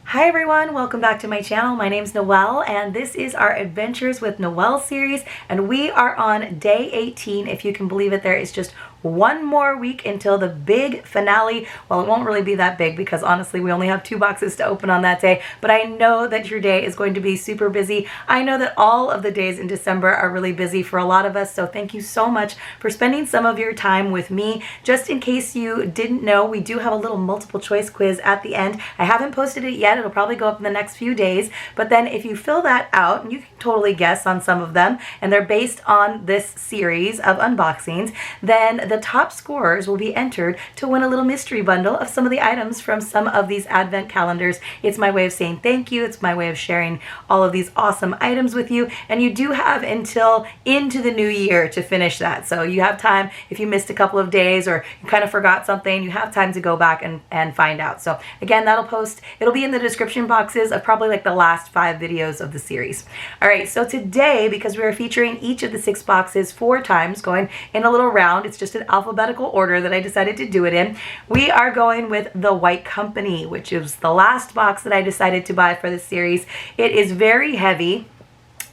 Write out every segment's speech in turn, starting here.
Hi everyone, welcome back to my channel. My name's Noelle and this is our Adventures with Noelle series, and we are on day 18. If you can believe it, there is just one more week until the big finale. Well, it won't really be that big because honestly we only have 2 boxes to open on that day, but I know that your day is going to be super busy. I know that all of the days in December are really busy for a lot of us, so thank you so much for spending some of your time with me. Just in case you didn't know, we do have a little multiple choice quiz at the end. I haven't posted it yet. It'll probably go up in the next few days, but then if you fill that out, and you can totally guess on some of them, and they're based on this series of unboxings, then the top scorers will be entered to win a little mystery bundle of some of the items from some of these advent calendars. It's my way of saying thank you. It's my way of sharing all of these awesome items with you, and you do have until into the new year to finish that. So you have time. If you missed a couple of days or you kind of forgot something, you have time to go back and find out. So again, it'll be in the description boxes of probably like the last 5 videos of the series. All right, so today, because we are featuring each of the 6 boxes 4 times, going in a little round, it's just an alphabetical order that I decided to do it in. We are going with the White Company, which is the last box that I decided to buy for this series. It is very heavy.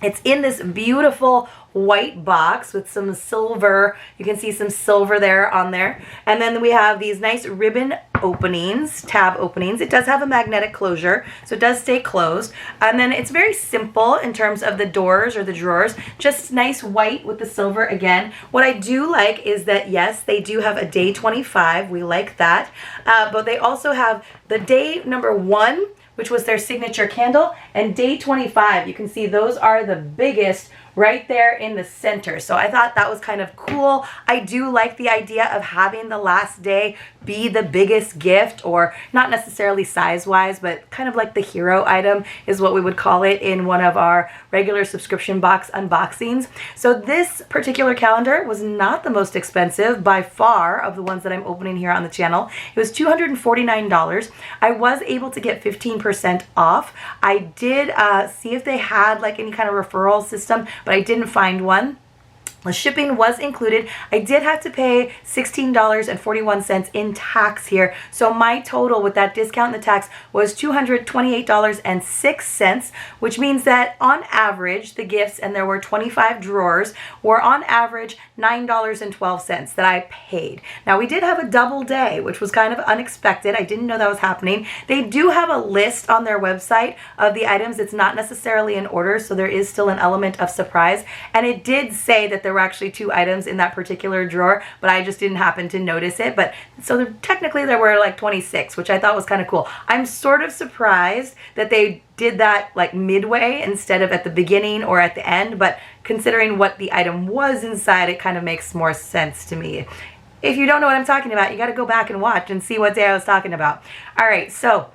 It's in this beautiful white box with some silver. You can see some silver there on there. And then we have these nice ribbon openings, tab openings. It does have a magnetic closure, so it does stay closed. And then it's very simple in terms of the doors or the drawers. Just nice white with the silver again. What I do like is that, yes, they do have a day 25. We like that. But they also have the day number 1, which was their signature candle, and day 25. You can see those are the biggest right there in the center. So I thought that was kind of cool. I do like the idea of having the last day be the biggest gift, or not necessarily size-wise, but kind of like the hero item is what we would call it in one of our regular subscription box unboxings. So this particular calendar was not the most expensive by far of the ones that I'm opening here on the channel. It was $249. I was able to get 15% off. I did see if they had like any kind of referral system, but I didn't find one. The shipping was included. I did have to pay $16.41 in tax here. So my total with that discount and the tax was $228.06, which means that on average, the gifts, and there were 25 drawers, were on average $9.12 that I paid. Now we did have a double day, which was kind of unexpected. I didn't know that was happening. They do have a list on their website of the items. It's not necessarily in order, so there is still an element of surprise. And it did say that there were actually 2 items in that particular drawer, but I just didn't happen to notice it. But so technically there were like 26, which I thought was kind of cool. I'm sort of surprised that they did that like midway instead of at the beginning or at the end, but considering what the item was inside, it kind of makes more sense to me. If you don't know what I'm talking about, you got to go back and watch and see what day I was talking about. All right, so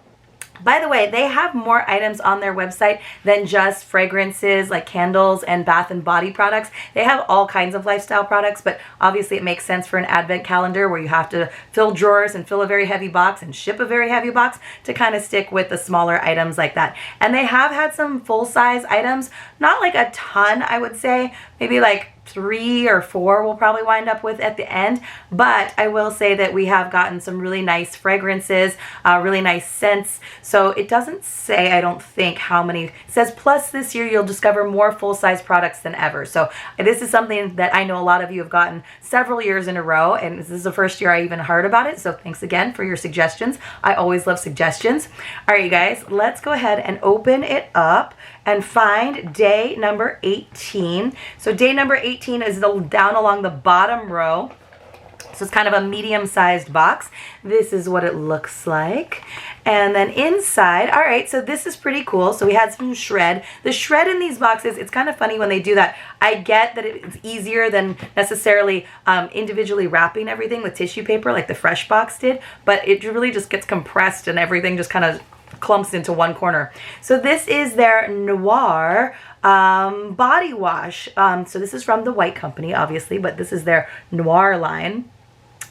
by the way, they have more items on their website than just fragrances like candles and bath and body products. They have all kinds of lifestyle products, but obviously it makes sense for an advent calendar where you have to fill drawers and fill a very heavy box and ship a very heavy box to kind of stick with the smaller items like that. And they have had some full-size items, not like a ton, I would say, maybe like 3 or 4 we'll probably wind up with at the end. But I will say that we have gotten some really nice fragrances, really nice scents. So it doesn't say, I don't think, how many. It says, plus this year you'll discover more full-size products than ever. So this is something that I know a lot of you have gotten several years in a row, and this is the first year I even heard about it. So thanks again for your suggestions. I always love suggestions. All right, you guys, let's go ahead and open it up and find day number 18. So day number 18 is down along the bottom row. So it's kind of a medium-sized box. This is what it looks like. And then inside, all right, so this is pretty cool. So we had some shred. The shred in these boxes, it's kind of funny when they do that. I get that it's easier than necessarily individually wrapping everything with tissue paper like the Fresh Box did, but it really just gets compressed and everything just kind of clumps into one corner. So this is their Noir body wash. So this is from the White Company, obviously, but this is their Noir line.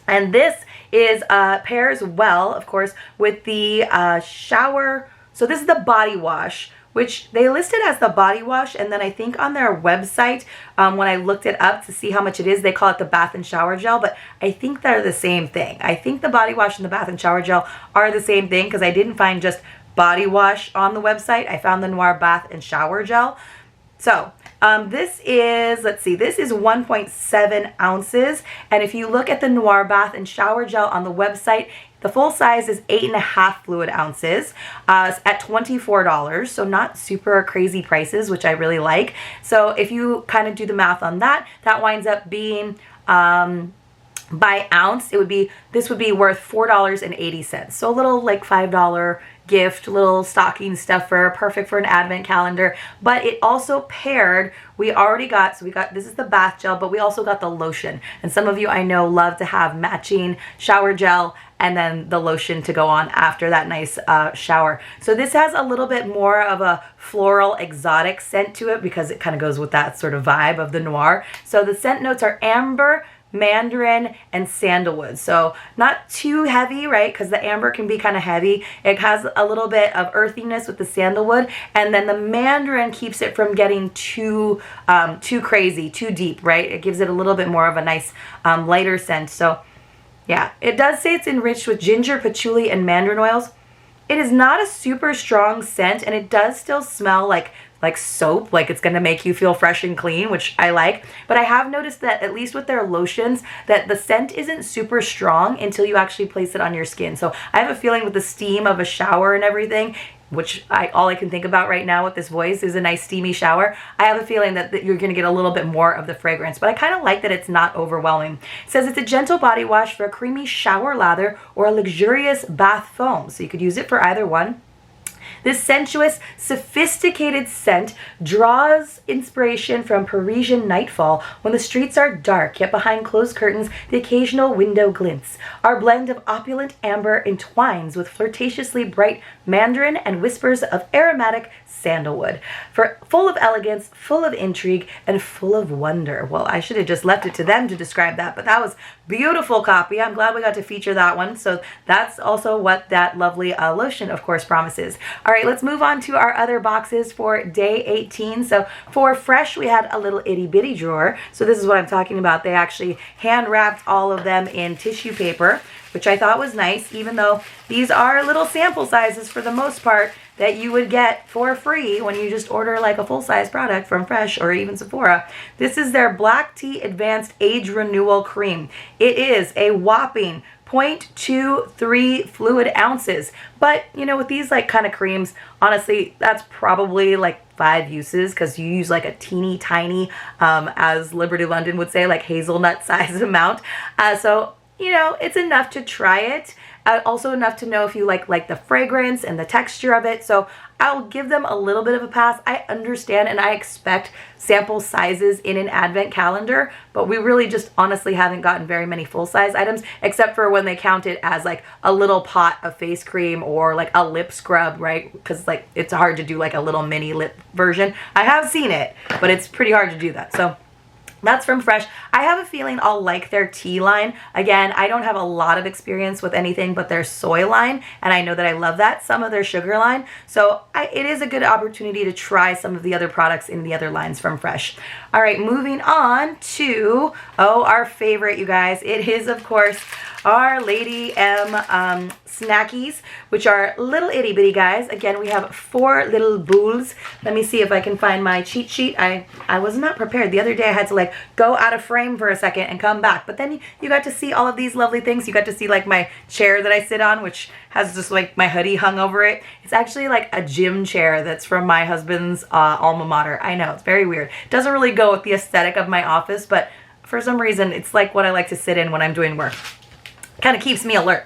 And this is pairs well, of course, with the shower. So this is the body wash, which they listed as the body wash, and then I think on their website, when I looked it up to see how much it is, they call it the bath and shower gel, but I think they're the same thing. I think the body wash and the bath and shower gel are the same thing, because I didn't find just body wash on the website. I found the Noir Bath and Shower Gel. So this is, let's see, this is 1.7 ounces. And if you look at the Noir Bath and Shower Gel on the website, the full size is 8.5 fluid ounces at $24. So not super crazy prices, which I really like. So if you kind of do the math on that, that winds up being by ounce, this would be worth $4.80. So a little like $5 gift, little stocking stuffer, perfect for an advent calendar. But it also paired, this is the bath gel, but we also got the lotion. And some of you I know love to have matching shower gel and then the lotion to go on after that nice shower. So this has a little bit more of a floral exotic scent to it because it kind of goes with that sort of vibe of the Noir. So the scent notes are amber, mandarin, and sandalwood. So not too heavy, right? Because the amber can be kind of heavy. It has a little bit of earthiness with the sandalwood, and then the mandarin keeps it from getting too crazy, too deep, right? It gives it a little bit more of a nice lighter scent. So yeah, it does say it's enriched with ginger, patchouli, and mandarin oils. It is not a super strong scent, and it does still smell like soap, like it's gonna make you feel fresh and clean, which I like. But I have noticed that at least with their lotions, that the scent isn't super strong until you actually place it on your skin. So I have a feeling with the steam of a shower and everything, which all I can think about right now with this voice is a nice steamy shower, I have a feeling that you're going to get a little bit more of the fragrance. But I kind of like that it's not overwhelming. It says it's a gentle body wash for a creamy shower lather or a luxurious bath foam. So you could use it for either one. This sensuous, sophisticated scent draws inspiration from Parisian nightfall when the streets are dark, yet behind closed curtains the occasional window glints. Our blend of opulent amber entwines with flirtatiously bright mandarin and whispers of aromatic sandalwood. Full of elegance, full of intrigue, and full of wonder. Well, I should have just left it to them to describe that, but that was beautiful copy. I'm glad we got to feature that one. So that's also what that lovely lotion, of course, promises. All right, let's move on to our other boxes for day 18. So for Fresh, we had a little itty bitty drawer. So this is what I'm talking about. They actually hand wrapped all of them in tissue paper, which I thought was nice, even though these are little sample sizes for the most part that you would get for free when you just order like a full-size product from Fresh or even Sephora. This is their Black Tea Advanced Age Renewal Cream. It is a whopping 0.23 fluid ounces. But, you know, with these like kind of creams, honestly, that's probably like 5 uses because you use like a teeny tiny, as Liberty London would say, like hazelnut size amount. So, you know, it's enough to try it. Also enough to know if you like the fragrance and the texture of it. So I'll give them a little bit of a pass. I understand and I expect sample sizes in an advent calendar, but we really just honestly haven't gotten very many full-size items, except for when they count it as like a little pot of face cream or like a lip scrub, right? Because like it's hard to do like a little mini lip version. I have seen it, but it's pretty hard to do that. So that's from Fresh. I have a feeling I'll like their tea line. Again, I don't have a lot of experience with anything but their soy line, and I know that I love that, some of their sugar line. So it is a good opportunity to try some of the other products in the other lines from Fresh. All right, moving on to, our favorite, you guys. It is, of course, our Lady M snackies, which are little itty bitty guys. Again, we have 4 little boules. Let me see if I can find my cheat sheet. I was not prepared. The other day I had to like go out of frame for a second and come back. But then you got to see all of these lovely things. You got to see like my chair that I sit on, which has just like my hoodie hung over it. It's actually like a gym chair that's from my husband's alma mater. I know, it's very weird. It doesn't really go with the aesthetic of my office, but for some reason it's like what I like to sit in when I'm doing work. Kind of keeps me alert.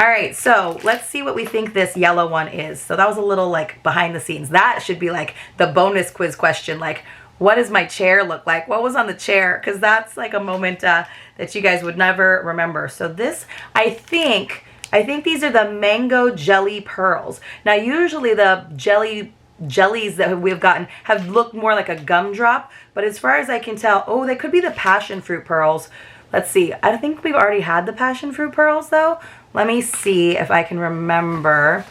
All right, so let's see what we think this yellow one is. So that was a little like behind the scenes. That should be like the bonus quiz question, like what does my chair look like? What was on the chair? Because that's like a moment that you guys would never remember. So this, I think these are the mango jelly pearls. Now usually the jellies that we've gotten have looked more like a gumdrop, but as far as I can tell, they could be the passion fruit pearls. Let's see. I think we've already had the passion fruit pearls though. Let me see if I can remember.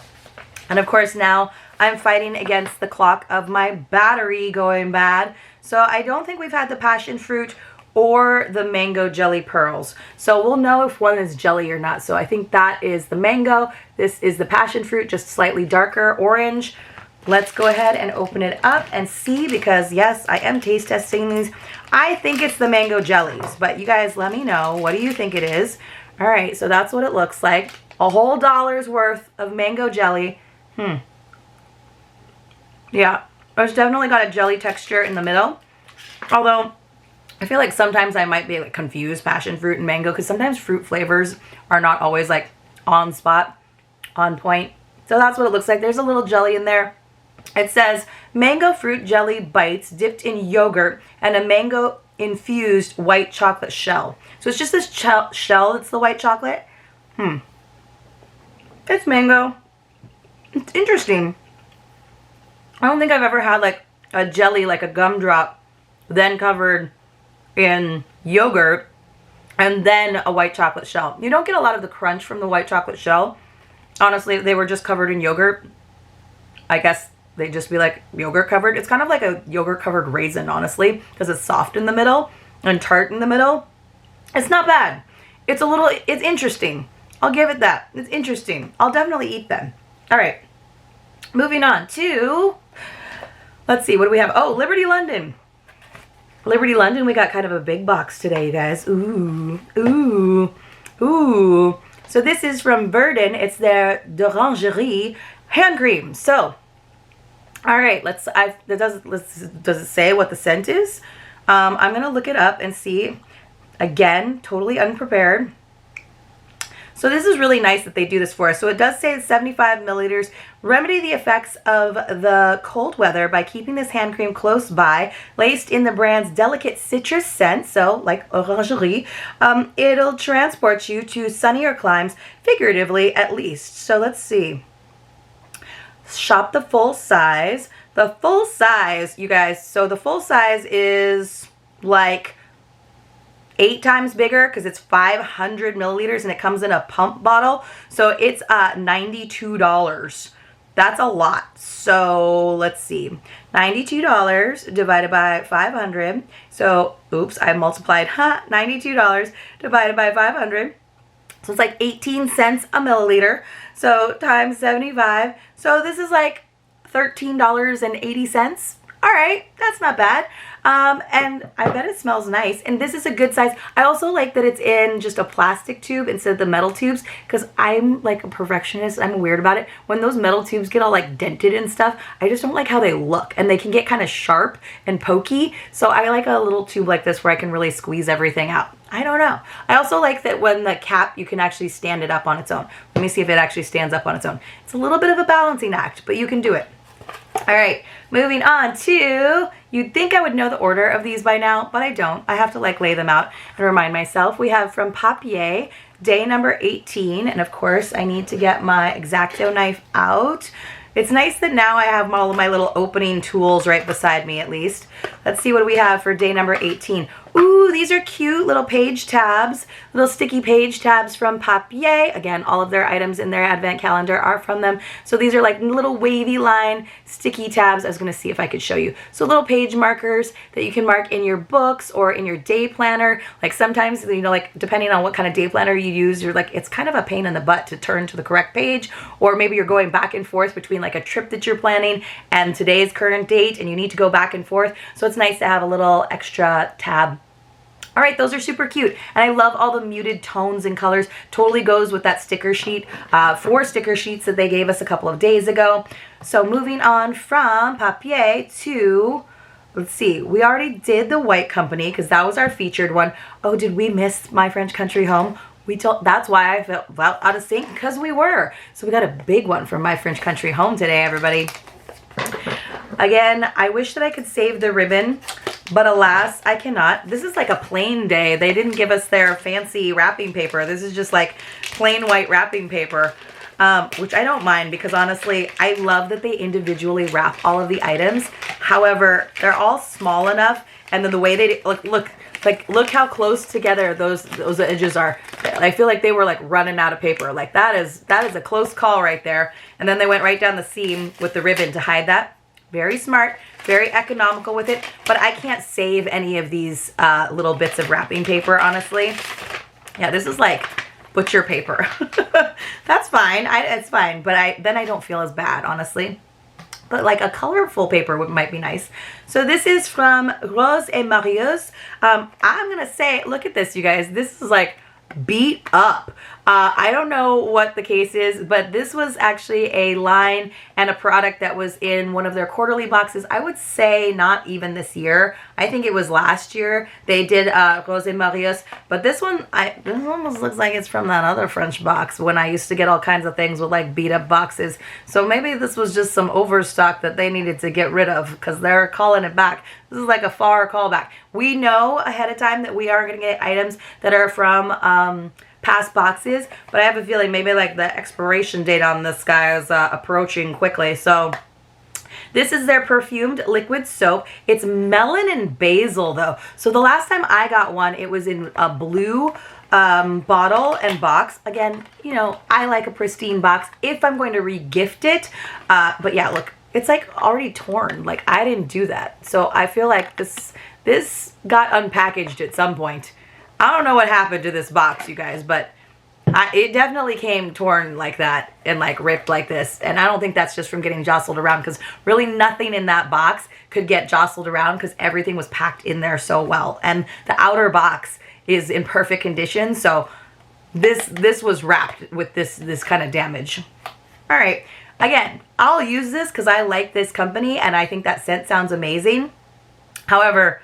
And of course now I'm fighting against the clock of my battery going bad. So I don't think we've had the passion fruit or the mango jelly pearls. So we'll know if one is jelly or not. So I think that is the mango. This is the passion fruit, just slightly darker orange. Let's go ahead and open it up and see, because yes, I am taste testing these. I think it's the mango jellies, but you guys let me know. What do you think it is? All right, so that's what it looks like. A whole $1's worth of mango jelly. Yeah, it's definitely got a jelly texture in the middle. Although, I feel like sometimes I might be like confused passion fruit and mango, because sometimes fruit flavors are not always like on spot, on point. So that's what it looks like. There's a little jelly in there. It says mango fruit jelly bites dipped in yogurt and a mango infused white chocolate shell. So it's just this shell that's the white chocolate. It's mango. It's interesting. I don't think I've ever had like a jelly, like a gumdrop, then covered in yogurt and then a white chocolate shell. You don't get a lot of the crunch from the white chocolate shell. Honestly, if they were just covered in yogurt, I guess they'd just be like yogurt covered. It's kind of like a yogurt covered raisin, honestly, because it's soft in the middle and tart in the middle. It's not bad. It's interesting. I'll give it that. It's interesting. I'll definitely eat them. All right. Moving on to, let's see, what do we have? Oh, Liberty London. Liberty London, we got kind of a big box today, you guys. Ooh, ooh, ooh. So this is from Verdun. It's their d'orangerie hand cream. So, all right, does it say what the scent is? I'm going to look it up and see. Again, totally unprepared. So this is really nice that they do this for us. So it does say 75 milliliters. Remedy the effects of the cold weather by keeping this hand cream close by, laced in the brand's delicate citrus scent, so like orangerie. It'll transport you to sunnier climes, figuratively at least. So let's see. Shop the full size. The full size, you guys, so the full size is like 8 times bigger because it's 500 milliliters and it comes in a pump bottle. So it's $92. That's a lot. So let's see. $92 divided by 500. So, oops, I multiplied $92 divided by 500. So it's like 18 cents a milliliter. So times 75. So this is like $13.80. All right, that's not bad. And I bet it smells nice. And this is a good size. I also like that it's in just a plastic tube instead of the metal tubes, because I'm like a perfectionist. I'm weird about it. When those metal tubes get all like dented and stuff, I just don't like how they look, and they can get kind of sharp and pokey. So I like a little tube like this where I can really squeeze everything out. I don't know. I also like that when the cap, you can actually stand it up on its own. Let me see if it actually stands up on its own. It's a little bit of a balancing act, but you can do it. All right, moving on to, you'd think I would know the order of these by now, but I don't. I have to like lay them out and remind myself. We have from Papier, day number 18. And of course, I need to get my X-Acto knife out. It's nice that now I have all of my little opening tools right beside me at least. Let's see what we have for day number 18. Ooh, these are cute little page tabs, little sticky page tabs from Papier. Again, all of their items in their advent calendar are from them. So these are like little wavy line sticky tabs. I was going to see if I could show you. So little page markers that you can mark in your books or in your day planner. Like sometimes, you know, like depending on what kind of day planner you use, you're like, it's kind of a pain in the butt to turn to the correct page. Or maybe you're going back and forth between like a trip that you're planning and today's current date, and you need to go back and forth. So it's nice to have a little extra tab. All right, those are super cute. And I love all the muted tones and colors. Totally goes with that sticker sheet, 4 sticker sheets that they gave us a couple of days ago. So moving on from Papier to, let's see, we already did the White Company because that was our featured one. Oh, did we miss My French Country Home? That's why I felt out of sync, because we were. So we got a big one from My French Country Home today, everybody. Again, I wish that I could save the ribbon, but alas, I cannot. This is like a plain day. They didn't give us their fancy wrapping paper. This is just like plain white wrapping paper, which I don't mind because honestly, I love that they individually wrap all of the items. However, they're all small enough, and then the way they look how close together those edges are. I feel like they were like running out of paper. Like that is a close call right there. And then they went right down the seam with the ribbon to hide that. Very smart, very economical with it, but I can't save any of these little bits of wrapping paper, honestly. Yeah, this is like butcher paper. That's fine, it's fine, but then I don't feel as bad, honestly. But like a colorful paper might be nice. So this is from Rose et Marius. I'm gonna say, look at this, you guys. This is like beat up. I don't know what the case is, but this was actually a line and a product that was in one of their quarterly boxes. I would say not even this year. I think it was last year they did Rose et Marius, but this one almost looks like it's from that other French box when I used to get all kinds of things with like beat up boxes. So maybe this was just some overstock that they needed to get rid of because they're calling it back. This is like a far callback. We know ahead of time that we are going to get items that are from past boxes, but I have a feeling maybe like the expiration date on this guy is approaching quickly. So this is their perfumed liquid soap. It's melon and basil though. So the last time I got one, it was in a blue bottle and box. Again, you know, I like a pristine box if I'm going to re-gift it. But yeah, look, it's like already torn. Like I didn't do that. So I feel like this got unpackaged at some point. I don't know what happened to this box, you guys, but it definitely came torn like that and like ripped like this. And I don't think that's just from getting jostled around, because really nothing in that box could get jostled around because everything was packed in there so well. And the outer box is in perfect condition. So this was wrapped with this kind of damage. All right. Again, I'll use this because I like this company and I think that scent sounds amazing. However,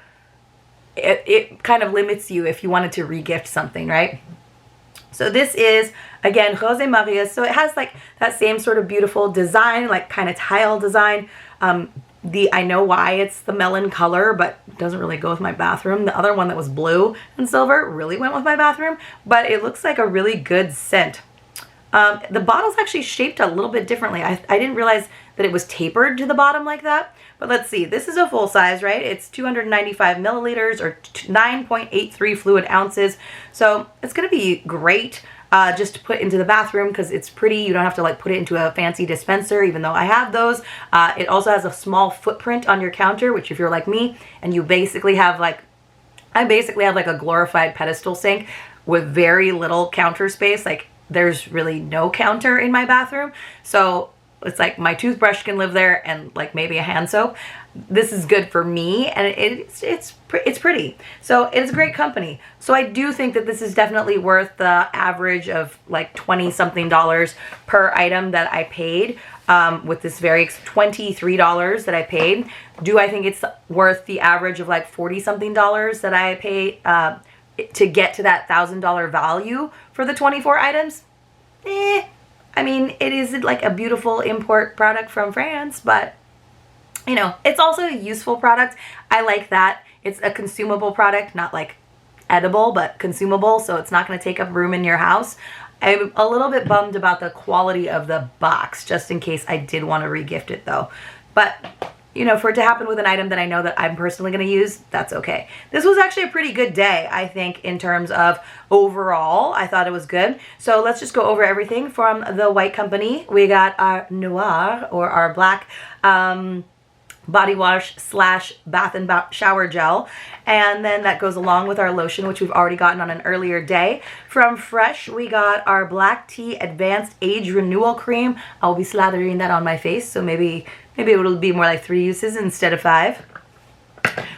it kind of limits you if you wanted to re-gift something, right? So this is, again, Rose et Marius. So it has like that same sort of beautiful design, like kind of tile design. I know why it's the melon color, but it doesn't really go with my bathroom. The other one that was blue and silver really went with my bathroom, but it looks like a really good scent. The bottle's actually shaped a little bit differently. I didn't realize that it was tapered to the bottom like that. But let's see, this is a full size, right? It's 295 milliliters or 9.83 fluid ounces. So it's gonna be great just to put into the bathroom because it's pretty. You don't have to like put it into a fancy dispenser, even though I have those. It also has a small footprint on your counter, which if you're like me and you basically have like, I basically have like a glorified pedestal sink with very little counter space. Like there's really no counter in my bathroom. So it's like my toothbrush can live there and like maybe a hand soap. This is good for me and it's pretty. So it's a great company. So I do think that this is definitely worth the average of like 20 something dollars per item that I paid with this very $23 that I paid. Do I think it's worth the average of like 40 something dollars that I paid to get to that $1,000 value for the 24 items? I mean, it is like a beautiful import product from France, but you know, it's also a useful product. I like that. It's a consumable product, not like edible, but consumable, so it's not going to take up room in your house. I'm a little bit bummed about the quality of the box, just in case I did want to re-gift it though. But you know, for it to happen with an item that I know that I'm personally going to use, that's okay. This was actually a pretty good day, I think, in terms of overall. I thought it was good. So let's just go over everything from the White Company. We got our Noir, or our black body wash / bath and shower gel. And then that goes along with our lotion, which we've already gotten on an earlier day. From Fresh, we got our Black Tea Advanced Age Renewal Cream. I'll be slathering that on my face, so maybe it'll be more like 3 uses instead of 5.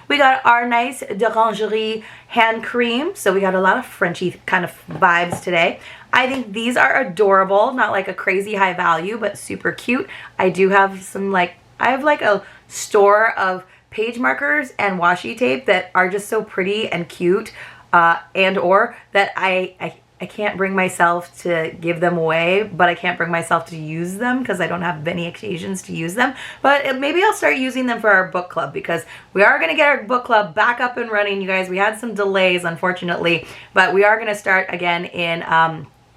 We got our nice d'Orangerie hand cream. So we got a lot of Frenchy kind of vibes today. I think these are adorable, not like a crazy high value, but super cute. I do have some I have like a store of page markers and washi tape that are just so pretty and cute and or that I can't bring myself to give them away, but I can't bring myself to use them because I don't have any occasions to use them. But maybe I'll start using them for our book club, because we are going to get our book club back up and running, you guys. We had some delays, unfortunately, but we are going to start again in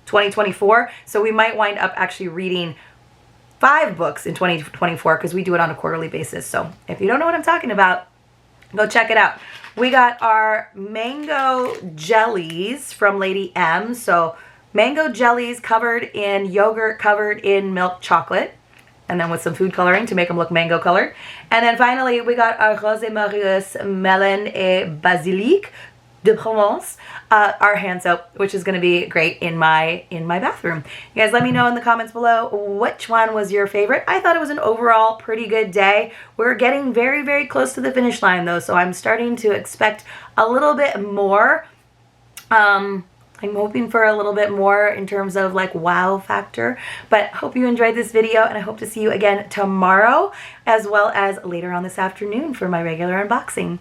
2024. So we might wind up actually reading 5 books in 2024 because we do it on a quarterly basis. So if you don't know what I'm talking about, go check it out. We got our mango jellies from Lady M. So mango jellies covered in yogurt, covered in milk chocolate. and then with some food coloring to make them look mango colored. And then finally, we got our Rosé Marius Melon et Basilic de Provence, our hand soap, which is going to be great in my bathroom. You guys let me know in the comments below which one was your favorite. I thought it was an overall pretty good day. We're getting very, very close to the finish line though, so I'm starting to expect a little bit more. I'm hoping for a little bit more in terms of like wow factor, but hope you enjoyed this video, and I hope to see you again tomorrow as well as later on this afternoon for my regular unboxing.